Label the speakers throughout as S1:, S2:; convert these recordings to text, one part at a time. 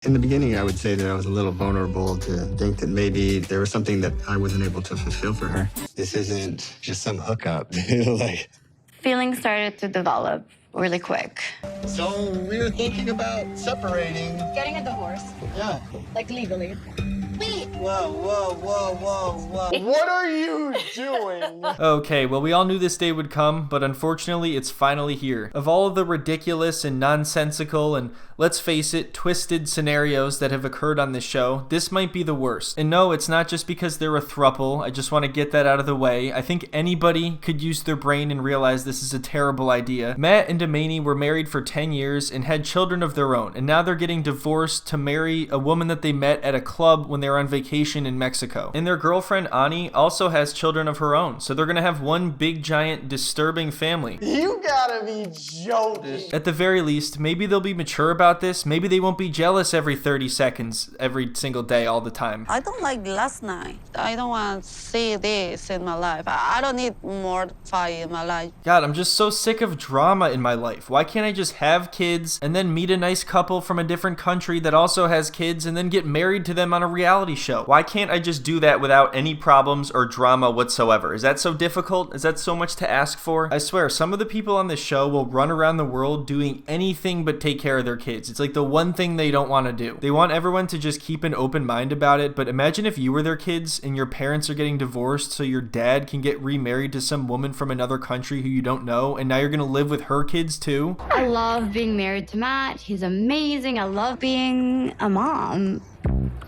S1: In the beginning, I would say that I was a little vulnerable to think that maybe there was something that I wasn't able to fulfill for her. This isn't just some hookup.
S2: Feelings started to develop really quick.
S1: So we were thinking about separating.
S2: Getting a divorce.
S1: Yeah.
S2: Like legally.
S1: Wait. Whoa. What are you doing?
S3: Okay, well, we all knew this day would come, but unfortunately, it's finally here. Of all of the ridiculous and nonsensical and, let's face it, twisted scenarios that have occurred on this show, this might be the worst. And no, it's not just because they're a throuple. I just want to get that out of the way. I think anybody could use their brain and realize this is a terrible idea. Matt and Anie were married for 10 years and had children of their own, and now they're getting divorced to marry a woman that they met at a club when they were on vacation in Mexico. And their girlfriend, Anie, also has children of her own, so they're gonna have one big, giant, disturbing family.
S1: You gotta be joking.
S3: At the very least, maybe they'll be mature about this. Maybe they won't be jealous every 30 seconds, every single day, all the time.
S4: I don't like last night. I don't want to see this in my life. I don't need more fight in my life.
S3: God, I'm just so sick of drama in my life. Why can't I just have kids and then meet a nice couple from a different country that also has kids and then get married to them on a reality show? Why can't I just do that without any problems or drama whatsoever? Is that so difficult? Is that so much to ask for? I swear, some of the people on this show will run around the world doing anything but take care of their kids. It's like the one thing they don't want to do. They want everyone to just keep an open mind about it, but imagine if you were their kids and your parents are getting divorced so your dad can get remarried to some woman from another country who you don't know, and now you're gonna live with her kids too?
S2: I love being married to Matt. He's amazing. I love being a mom.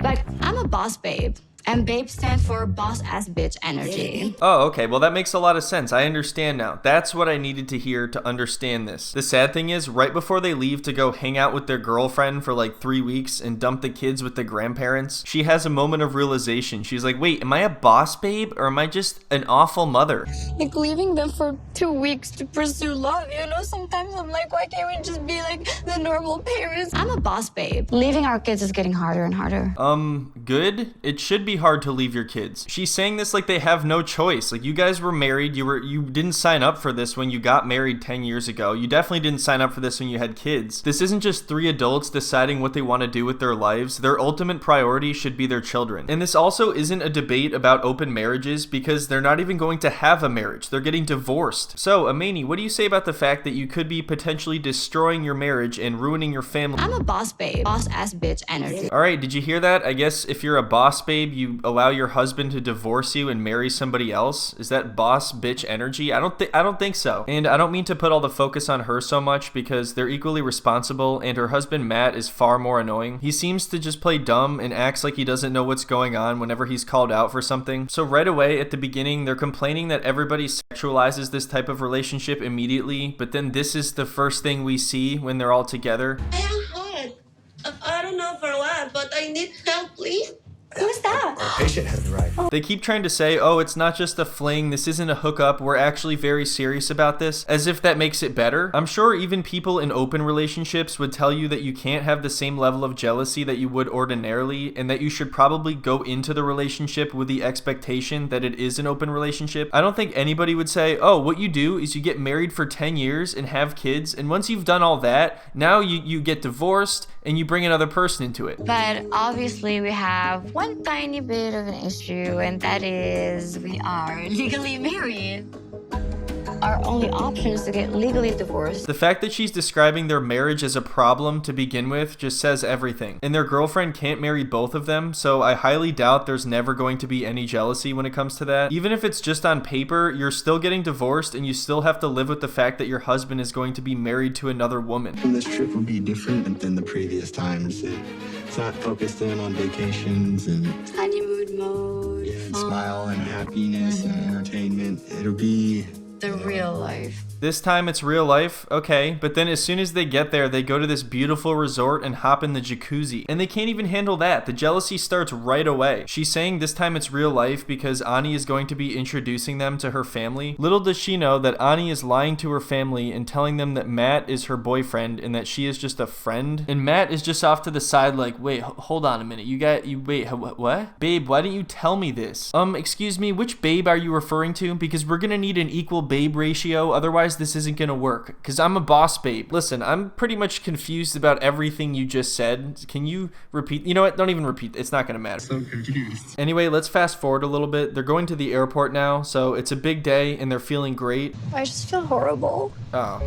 S2: But I'm a boss babe. And babe stands for boss ass bitch energy.
S3: Oh, okay. Well, that makes a lot of sense. I understand now. That's what I needed to hear to understand this. The sad thing is, right before they leave to go hang out with their girlfriend for like 3 weeks and dump the kids with the grandparents, she has a moment of realization. She's like, wait, am I a boss babe or am I just an awful mother?
S2: Like leaving them for 2 weeks to pursue love, you know? Sometimes I'm like, why can't we just be like the normal parents? I'm a boss babe. Leaving our kids is getting harder and harder.
S3: Good? It should be hard to leave your kids. She's saying this like they have no choice. Like, you guys were married. You didn't sign up for this when you got married 10 years ago. You definitely didn't sign up for this when you had kids. This isn't just 3 adults deciding what they want to do with their lives. Their ultimate priority should be their children. And this also isn't a debate about open marriages because they're not even going to have a marriage. They're getting divorced. So, Anie, what do you say about the fact that you could be potentially destroying your marriage and ruining your family?
S2: I'm a boss babe. Boss ass bitch energy.
S3: All right, did you hear that? I guess if you're a boss babe, you allow your husband to divorce you and marry somebody else? Is that boss bitch energy? I don't think so. And I don't mean to put all the focus on her so much because they're equally responsible, and her husband Matt is far more annoying. He seems to just play dumb and acts like he doesn't know what's going on whenever he's called out for something. So right away at the beginning, they're complaining that everybody sexualizes this type of relationship immediately, but then this is the first thing we see when they're all together.
S4: I am hurt. I don't know for what, but I need help, please.
S2: Who's that?
S1: Our patient has the right.
S3: They keep trying to say, oh, it's not just a fling, this isn't a hookup, we're actually very serious about this, as if that makes it better. I'm sure even people in open relationships would tell you that you can't have the same level of jealousy that you would ordinarily, and that you should probably go into the relationship with the expectation that it is an open relationship. I don't think anybody would say, oh, what you do is you get married for 10 years and have kids, and once you've done all that, now you get divorced and you bring another person into it.
S2: But obviously we have one tiny bit of an issue, and that is we are legally married. Our only option is to get legally divorced.
S3: The fact that she's describing their marriage as a problem to begin with just says everything. And their girlfriend can't marry both of them, so I highly doubt there's never going to be any jealousy when it comes to that. Even if it's just on paper, you're still getting divorced and you still have to live with the fact that your husband is going to be married to another woman.
S1: And this trip will be different than the previous times. It's not focused in on vacations and
S2: Honeymoon mode.
S1: and smile and happiness and entertainment. It'll be
S2: The real life.
S3: This time it's real life, okay, but then as soon as they get there, they go to this beautiful resort and hop in the jacuzzi. And they can't even handle that. The jealousy starts right away. She's saying this time it's real life because Anie is going to be introducing them to her family. Little does she know that Anie is lying to her family and telling them that Matt is her boyfriend and that she is just a friend. And Matt is just off to the side like, wait, hold on a minute. Wait, what? Babe, why didn't you tell me this? Excuse me, which babe are you referring to? Because we're gonna need an equal babe ratio, otherwise surprised this isn't gonna work, because I'm a boss babe. Listen, I'm pretty much confused about everything you just said. Can you repeat? You know what? Don't even repeat. It's not gonna matter.
S1: So confused.
S3: Anyway, let's fast forward a little bit. They're going to the airport now, so it's a big day and they're feeling great.
S2: I just feel horrible.
S3: Oh.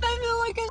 S2: I feel like a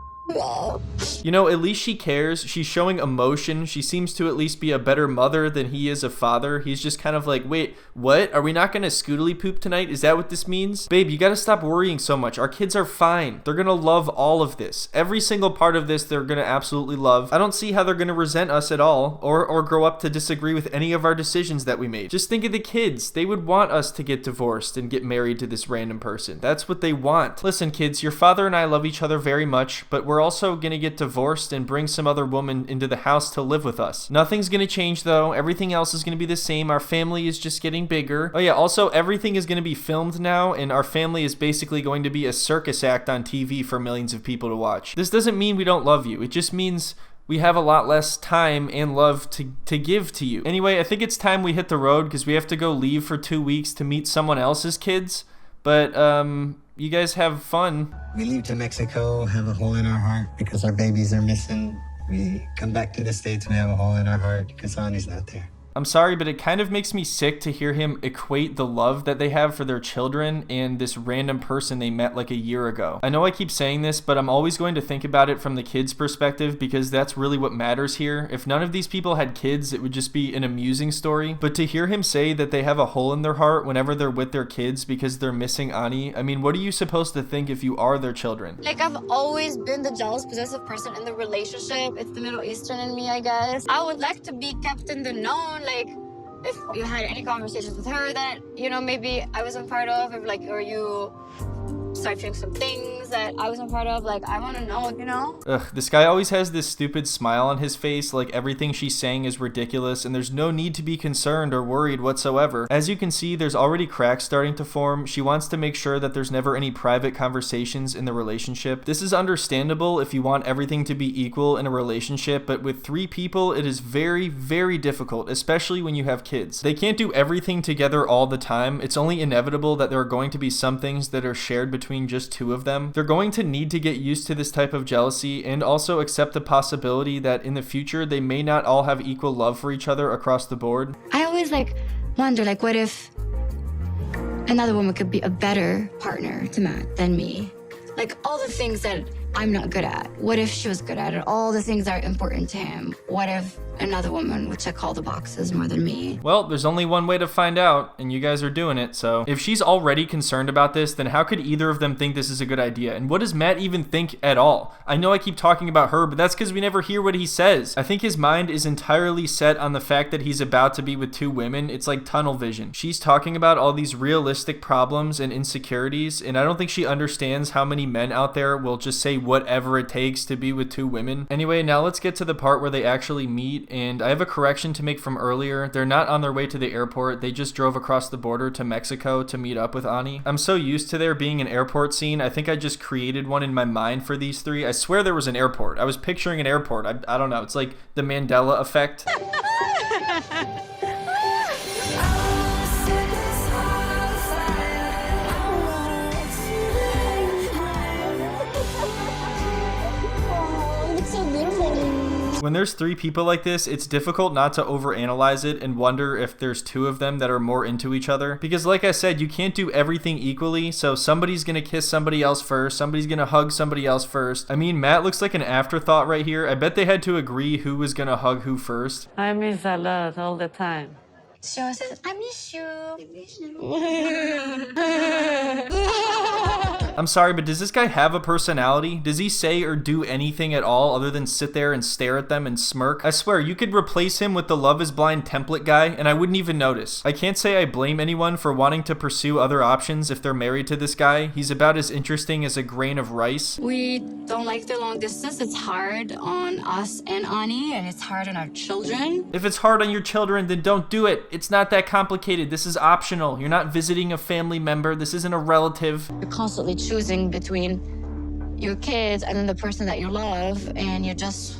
S3: You know, at least she cares. She's showing emotion. She seems to at least be a better mother than he is a father. He's just kind of like, wait, what? Are we not gonna scootily poop tonight? Is that what this means? Babe, you gotta stop worrying so much. Our kids are fine. They're gonna love all of this. Every single part of this they're gonna absolutely love. I don't see how they're gonna resent us at all or grow up to disagree with any of our decisions that we made. Just think of the kids. They would want us to get divorced and get married to this random person. That's what they want. Listen, kids, your father and I love each other very much, but we're also gonna get divorced and bring some other woman into the house to live with us. Nothing's gonna change though. Everything else is gonna be the same. Our family is just getting bigger. Oh yeah, also everything is gonna be filmed now, and our family is basically going to be a circus act on TV for millions of people to watch. This doesn't mean we don't love you. It just means we have a lot less time and love to give to you. Anyway, I think it's time we hit the road because we have to go leave for 2 weeks to meet someone else's kids. But you guys have fun.
S1: We leave to Mexico, have a hole in our heart because our babies are missing. We come back to the States, we have a hole in our heart because Anie's not there.
S3: I'm sorry, but it kind of makes me sick to hear him equate the love that they have for their children and this random person they met like a year ago. I know I keep saying this, but I'm always going to think about it from the kids' perspective because that's really what matters here. If none of these people had kids, it would just be an amusing story. But to hear him say that they have a hole in their heart whenever they're with their kids because they're missing Anie, I mean, what are you supposed to think if you are their children?
S2: Like, I've always been the jealous, possessive person in the relationship. It's the Middle Eastern in me, I guess. I would like to be kept in the known. Like, if you had any conversations with her that, you know, maybe I wasn't part of, or you start doing some things that I wasn't part of, like, I want to know, you know?
S3: Ugh, this guy always has this stupid smile on his face, like everything she's saying is ridiculous, and there's no need to be concerned or worried whatsoever. As you can see, there's already cracks starting to form. She wants to make sure that there's never any private conversations in the relationship. This is understandable if you want everything to be equal in a relationship, but with 3 people, it is very, very difficult, especially when you have kids. They can't do everything together all the time. It's only inevitable that there are going to be some things that are shared between just 2 of them. They're going to need to get used to this type of jealousy and also accept the possibility that in the future they may not all have equal love for each other across the board.
S2: I always wonder, what if another woman could be a better partner to Matt than me? Like, all the things that I'm not good at, what if she was good at it? All the things that are important to him. What if another woman would check all the boxes more than me?
S3: Well, there's only one way to find out, and you guys are doing it, so if she's already concerned about this, then how could either of them think this is a good idea? And what does Matt even think at all? I know I keep talking about her, but that's because we never hear what he says. I think his mind is entirely set on the fact that he's about to be with 2 women. It's like tunnel vision. She's talking about all these realistic problems and insecurities, and I don't think she understands how many men out there will just say whatever it takes to be with 2 women. Anyway, now let's get to the part where they actually meet. And I have a correction to make from earlier. They're not on their way to the airport. They just drove across the border to Mexico to meet up with Anie. I'm so used to there being an airport scene. I think I just created one in my mind for these 3. I swear there was an airport. I was picturing an airport. I don't know. It's like the Mandela effect. When there's 3 people like this, it's difficult not to overanalyze it and wonder if there's 2 of them that are more into each other. Because like I said, you can't do everything equally, so somebody's gonna kiss somebody else first, somebody's gonna hug somebody else first. I mean, Matt looks like an afterthought right here. I bet they had to agree who was gonna hug who first.
S4: I miss a lot all the time.
S2: She always says, I miss you.
S3: I'm sorry, but does this guy have a personality? Does he say or do anything at all other than sit there and stare at them and smirk? I swear, you could replace him with the Love is Blind template guy and I wouldn't even notice. I can't say I blame anyone for wanting to pursue other options if they're married to this guy. He's about as interesting as a grain of rice.
S2: We don't like the long distance. It's hard on us and Anie, and it's hard on our children.
S3: If it's hard on your children, then don't do it. It's not that complicated. This is optional. You're not visiting a family member. This isn't a relative.
S2: You're constantly choosing between your kids and then the person that you love, and you're just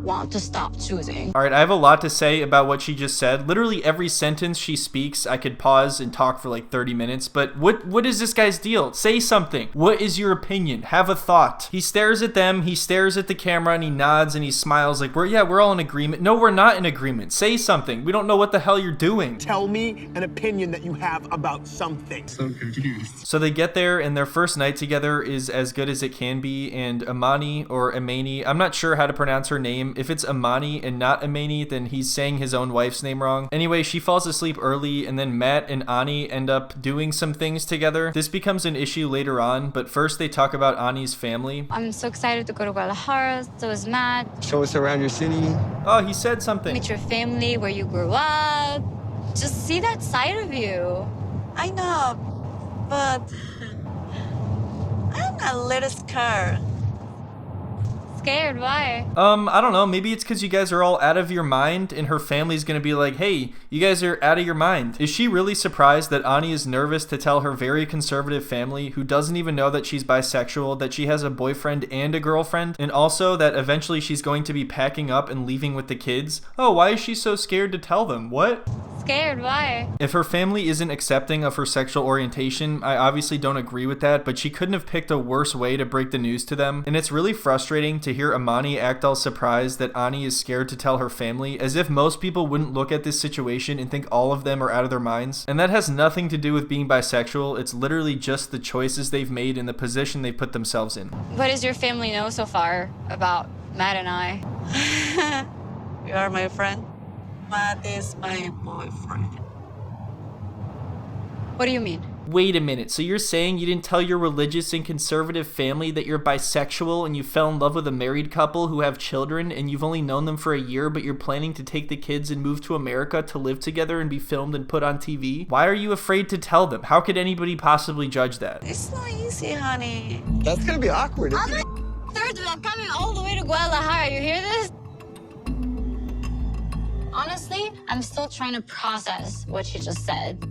S2: want to stop choosing.
S3: All right, I have a lot to say about what she just said. Literally every sentence she speaks, I could pause and talk for like 30 minutes. But what is this guy's deal? Say something. What is your opinion? Have a thought. He stares at them, he stares at the camera, and he nods and he smiles like, we're all in agreement. No, we're not in agreement. Say something. We don't know what the hell you're doing.
S5: Tell me an opinion that you have about something.
S1: So confused.
S3: So they get there, and their first night together is as good as it can be, and Imani, or Imani, I'm not sure how to pronounce her name. If it's Imani and not Imani, then he's saying his own wife's name wrong. Anyway, she falls asleep early, and then Matt and Anie end up doing some things together. This becomes an issue later on, but first they talk about Anie's family.
S2: I'm so excited to go to Guadalajara, so is Matt.
S1: Show us around your city.
S3: Oh, he said something.
S2: Meet your family, where you grew up. Just see that side of you.
S4: I know, but I'm a little scared.
S2: Scared, why?
S3: I don't know. Maybe it's because you guys are all out of your mind, and her family's gonna be like, hey, you guys are out of your mind. Is she really surprised that Anie is nervous to tell her very conservative family, who doesn't even know that she's bisexual, that she has a boyfriend and a girlfriend, and also that eventually she's going to be packing up and leaving with the kids? Oh, why is she so scared to tell them? What?
S2: Scared, why?
S3: If her family isn't accepting of her sexual orientation, I obviously don't agree with that, but she couldn't have picked a worse way to break the news to them, and it's really frustrating to hear Imani act all surprised that Anie is scared to tell her family, as if most people wouldn't look at this situation and think all of them are out of their minds. And that has nothing to do with being bisexual, it's literally just the choices they've made and the position they put themselves in.
S2: What does your family know so far about Matt and I?
S4: You are my friend. Matt is my boyfriend.
S2: What do you mean?
S3: Wait a minute, so you're saying you didn't tell your religious and conservative family that you're bisexual and you fell in love with a married couple who have children and you've only known them for a year, but you're planning to take the kids and move to America to live together and be filmed and put on TV? Why are you afraid to tell them? How could anybody possibly judge that?
S4: It's not easy, honey.
S1: That's gonna be awkward, isn't it?
S2: Third, I'm coming all the way to Guadalajara. You hear this? Honestly, I'm still trying to process what she just said.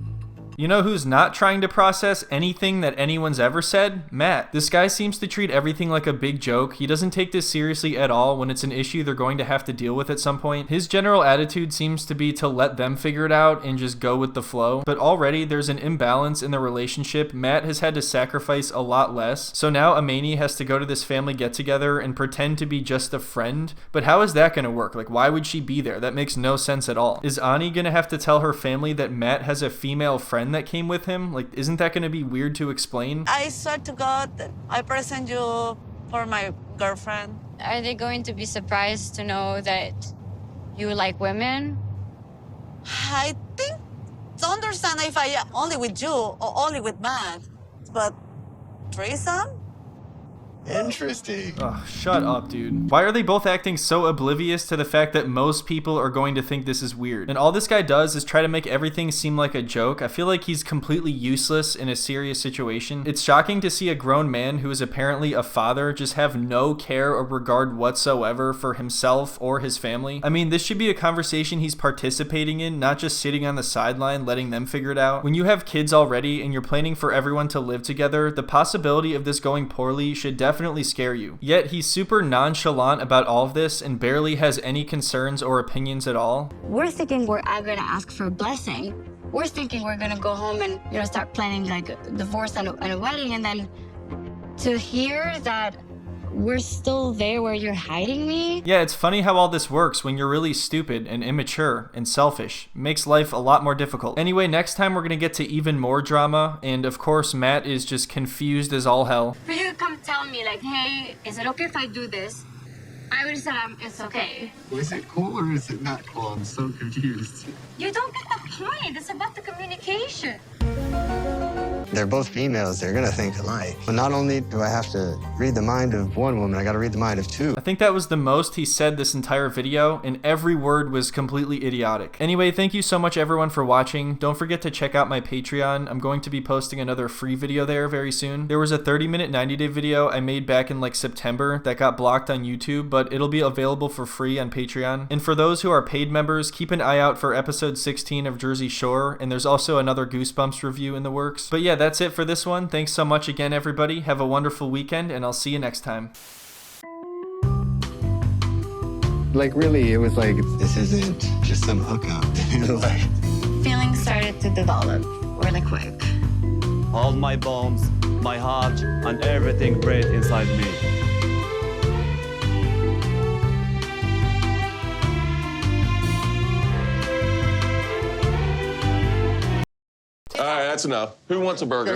S3: You know who's not trying to process anything that anyone's ever said? Matt. This guy seems to treat everything like a big joke. He doesn't take this seriously at all when it's an issue they're going to have to deal with at some point. His general attitude seems to be to let them figure it out and just go with the flow. But already there's an imbalance in the relationship. Matt has had to sacrifice a lot less. So now Imani has to go to this family get-together and pretend to be just a friend. But how is that going to work? Like, why would she be there? That makes no sense at all. Is Anie going to have to tell her family that Matt has a female friend that came with him? Like, isn't that going to be weird to explain?
S4: I swear to God that I present you for my girlfriend.
S2: Are they going to be surprised to know that you like women?
S4: I think to understand if I only with you or only with Matt, but threesome?
S1: Interesting.
S3: Oh, shut up, dude. Why are they both acting so oblivious to the fact that most people are going to think this is weird? And all this guy does is try to make everything seem like a joke. I feel like he's completely useless in a serious situation. It's shocking to see a grown man who is apparently a father just have no care or regard whatsoever for himself or his family. I mean, this should be a conversation he's participating in, not just sitting on the sideline letting them figure it out. When you have kids already and you're planning for everyone to live together, the possibility of this going poorly should definitely scare you. Yet he's super nonchalant about all of this and barely has any concerns or opinions at all.
S2: We're thinking we're gonna ask for a blessing. We're thinking we're gonna go home and, start planning like a divorce and a wedding, and then to hear that we're still there where you're hiding me.
S3: Yeah, it's funny how all this works when you're really stupid and immature and selfish. It makes life a lot more difficult. Anyway, next time we're gonna get to even more drama, and of course Matt is just confused as all hell.
S2: For you to come tell me like, hey, is it okay if I do this? I would have said it's okay.
S1: Is it cool or is it not cool? I'm so confused.
S2: You don't get the point. It's about the communication.
S1: They're both females. They're gonna think alike. But not only do I have to read the mind of one woman, I gotta read the mind of two.
S3: I think that was the most he said this entire video, and every word was completely idiotic. Anyway, thank you so much everyone for watching. Don't forget to check out my Patreon. I'm going to be posting another free video there very soon. There was a 30-minute 90-day video I made back in like September that got blocked on YouTube, but it'll be available for free on Patreon. And for those who are paid members, keep an eye out for episode 16 of Jersey Shore, and there's also another Goosebumps review in the works. But yeah, that's it for this one. Thanks so much again, everybody. Have a wonderful weekend, and I'll see you next time.
S1: Like, really, it was like, this isn't just some hookup. Like,
S2: Feelings started to develop really quick.
S6: All my bones, my heart, and everything breathed inside me.
S7: All right, that's enough. Who wants a burger?